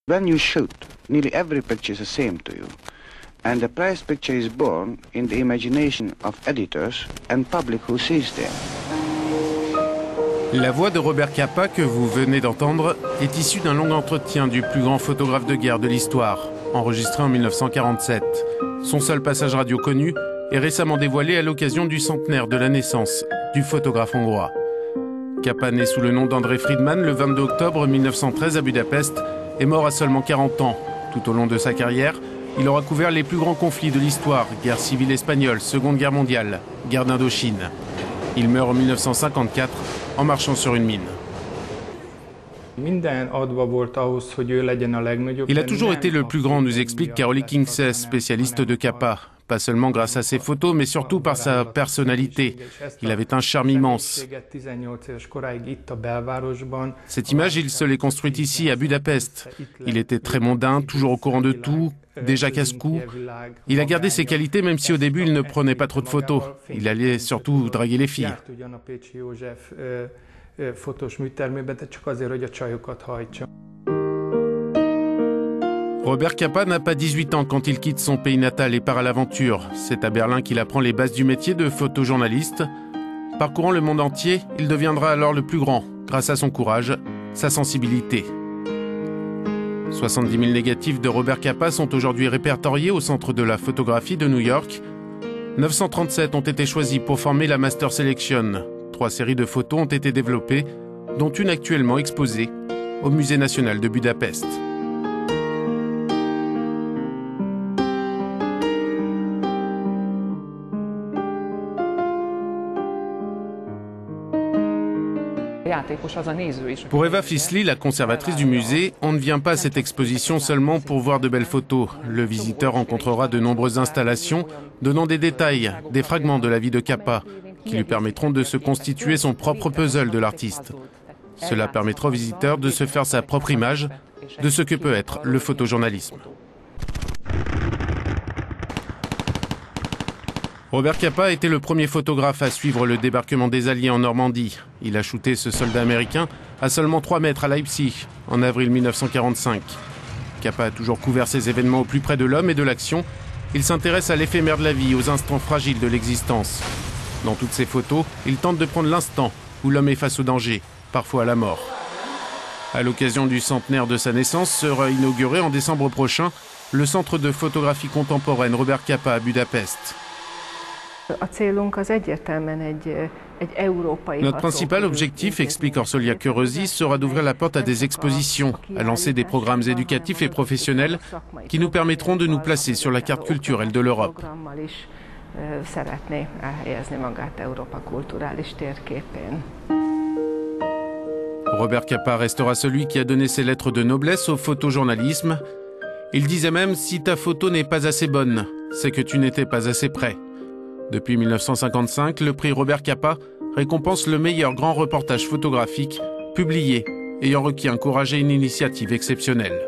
When you shoot, nearly every picture is the same to you. And the prize picture is born in the imagination of editors and public who sees them. La voix de Robert Capa que vous venez d'entendre est issue d'un long entretien du plus grand photographe de guerre de l'histoire, enregistré en 1947. Son seul passage radio connu est récemment dévoilé à l'occasion du centenaire de la naissance du photographe hongrois. Capa, né sous le nom d'André Friedman le 22 octobre 1913 à Budapest, est mort à seulement 40 ans. Tout au long de sa carrière, il aura couvert les plus grands conflits de l'histoire, guerre civile espagnole, Seconde Guerre mondiale, guerre d'Indochine. Il meurt en 1954 en marchant sur une mine. Il a toujours été le plus grand, nous explique Carolee Kingsley, spécialiste de Capa. Pas seulement grâce à ses photos, mais surtout par sa personnalité. Il avait un charme immense. Cette image, il se l'est construite ici, à Budapest. Il était très mondain, toujours au courant de tout, déjà casse-cou. Il a gardé ses qualités, même si au début, il ne prenait pas trop de photos. Il allait surtout draguer les filles. Robert Capa n'a pas 18 ans quand il quitte son pays natal et part à l'aventure. C'est à Berlin qu'il apprend les bases du métier de photojournaliste. Parcourant le monde entier, il deviendra alors le plus grand, grâce à son courage, sa sensibilité. 70 000 négatifs de Robert Capa sont aujourd'hui répertoriés au Centre de la photographie de New York. 937 ont été choisis pour former la Master Selection. 3 séries de photos ont été développées, dont une actuellement exposée au Musée national de Budapest. Pour Eva Fisli, la conservatrice du musée, on ne vient pas à cette exposition seulement pour voir de belles photos. Le visiteur rencontrera de nombreuses installations donnant des détails, des fragments de la vie de Capa, qui lui permettront de se constituer son propre puzzle de l'artiste. Cela permettra au visiteur de se faire sa propre image de ce que peut être le photojournalisme. Robert Capa a été le premier photographe à suivre le débarquement des Alliés en Normandie. Il a shooté ce soldat américain à seulement 3 mètres à Leipzig, en avril 1945. Capa a toujours couvert ces événements au plus près de l'homme et de l'action. Il s'intéresse à l'éphémère de la vie, aux instants fragiles de l'existence. Dans toutes ses photos, il tente de prendre l'instant où l'homme est face au danger, parfois à la mort. À l'occasion du centenaire de sa naissance, sera inauguré en décembre prochain le Centre de photographie contemporaine Robert Capa à Budapest. Notre principal objectif, explique Orsolia Curösi, sera d'ouvrir la porte à des expositions, à lancer des programmes éducatifs et professionnels qui nous permettront de nous placer sur la carte culturelle de l'Europe. Robert Capa restera celui qui a donné ses lettres de noblesse au photojournalisme. Il disait même « Si ta photo n'est pas assez bonne, c'est que tu n'étais pas assez près ». Depuis 1955, le prix Robert Capa récompense le meilleur grand reportage photographique publié ayant requis un courage et une initiative exceptionnelle.